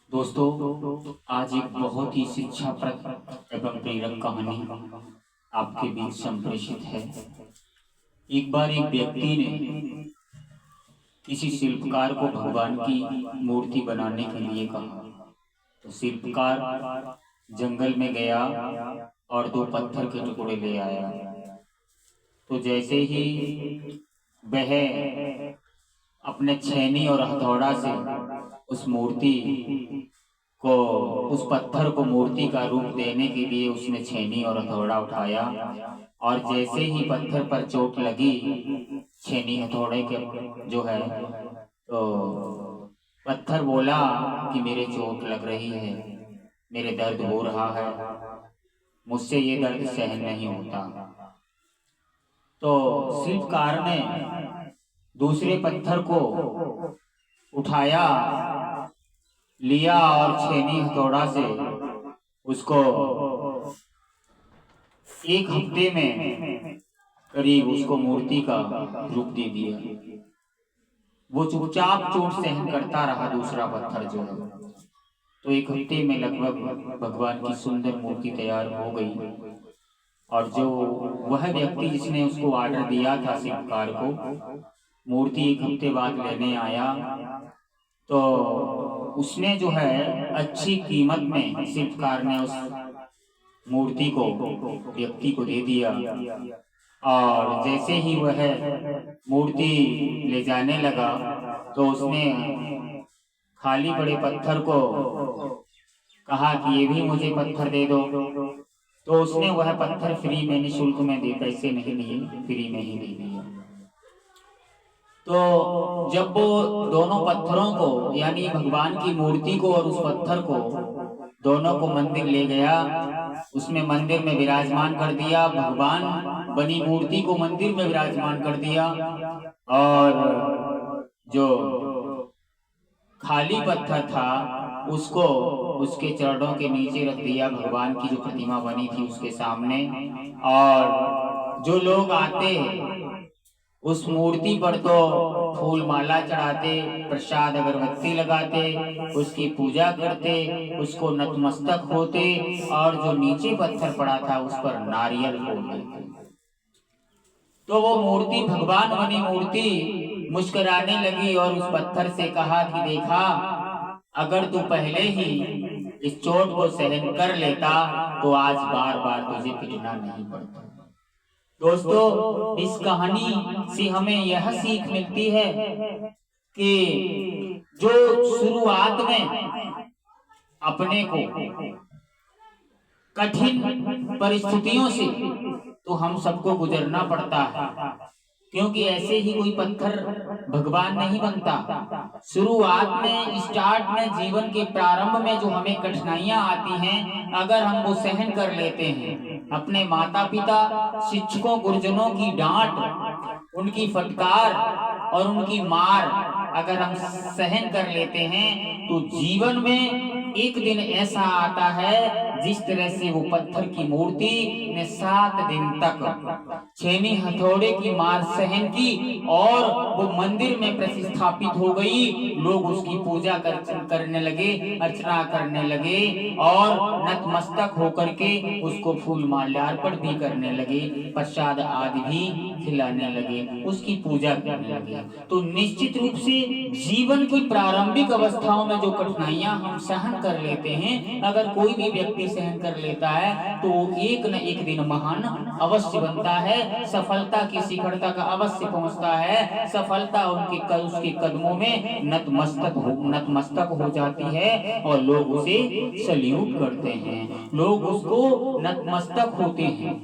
दोस्तों, आज एक बहुत ही शिक्षाप्रद एवं प्रेरक कहानी आपके बीच संप्रेषित है। एक बार एक व्यक्ति ने किसी शिल्पकार को भगवान की मूर्ति बनाने के लिए कहा। तो शिल्पकार जंगल में गया और दो पत्थर के टुकड़े ले आया। तो जैसे ही वह अपने छेनी और हथौड़ा से उस मूर्ति को उस पत्थर को मूर्ति का रूप देने के लिए उसने छेनी और हथौड़ा उठाया, और जैसे ही पत्थर पर चोट लगी छेनी हथौड़े के जो है, तो पत्थर बोला कि मेरे चोट लग रही है, मेरे दर्द हो रहा है, मुझसे ये दर्द सहन नहीं होता। तो शिल्पकार ने दूसरे पत्थर को उठाया, लिया और छेनी हथौड़ा से उसको एक हफ्ते में करीब उसको मूर्ति का रूप दे दिया। वो चुपचाप चोट सहन करता रहा दूसरा पत्थर जो है। तो एक हफ्ते में लगभग भगवान की सुंदर मूर्ति तैयार हो गई। और जो वह व्यक्ति जिसने उसको ऑर्डर दिया था शिल्पकार को, मूर्ति एक हफ्ते बाद लेने आया, तो उसने जो है अच्छी कीमत में शिल्पकार ने उस मूर्ति को व्यक्ति को दे दिया। और जैसे ही वह मूर्ति ले जाने लगा तो उसने खाली पड़े पत्थर को कहा कि ये भी मुझे पत्थर दे दो। तो उसने वह पत्थर फ्री में, निःशुल्क में दे, पैसे नहीं लिए, फ्री में ही दे दिया। तो जब वो दोनों पत्थरों को यानी भगवान की मूर्ति को और उस पत्थर को दोनों को मंदिर ले गया, उसमें मंदिर में विराजमान कर दिया, भगवान बनी मूर्ति को मंदिर में विराजमान कर दिया, और जो खाली पत्थर था उसको उसके चरणों के नीचे रख दिया, भगवान की जो प्रतिमा बनी थी उसके सामने। और जो लोग आते उस मूर्ति पर तो फूल माला चढ़ाते, प्रसाद अगरबत्ती लगाते, उसकी पूजा करते, उसको नतमस्तक होते, और जो नीचे पत्थर पड़ा था उस पर नारियल फोड़ देते। तो वो मूर्ति, भगवान बनी मूर्ति, मुस्कुराने लगी और उस पत्थर से कहा कि देखा, अगर तू पहले ही इस चोट को सहन कर लेता तो आज बार बार तुझे पिटना नहीं पड़ता। दोस्तों, इस कहानी से हमें यह सीख मिलती है कि जो शुरुआत में अपने को कठिन परिस्थितियों से तो हम सबको गुजरना पड़ता है, क्योंकि ऐसे ही कोई पत्थर भगवान नहीं बनता। शुरुआत में, स्टार्ट में, जीवन के प्रारंभ में जो हमें कठिनाइयां आती हैं, अगर हम वो सहन कर लेते हैं, अपने माता पिता, शिक्षकों, गुरुजनों की डांट, उनकी फटकार और उनकी मार अगर हम सहन कर लेते हैं, तो जीवन में एक दिन ऐसा आता है जिस तरह से वो पत्थर की मूर्ति ने 7 दिन तक छेनी हथौड़े की मार सहन की और वो मंदिर में प्रतिष्ठापित हो गई। लोग उसकी पूजा करने लगे, अर्चना करने लगे, और नतमस्तक होकर के उसको फूल माल्यार्पण भी करने लगे, प्रसाद आदि भी खिलाने लगे, उसकी पूजा करने लगे। तो निश्चित रूप से जीवन की प्रारंभिक अवस्थाओं में जो कठिनाइयां हम सहन कर लेते हैं, अगर कोई भी व्यक्ति सहन कर लेता है तो एक न एक दिन महान अवश्य बनता है, सफलता की शिखरता का अवश्य पहुंचता है, सफलता उसके कदमों में नतमस्तक हो जाती है, और लोग उसे सल्यूट करते हैं, लोग उसको नतमस्तक होते हैं।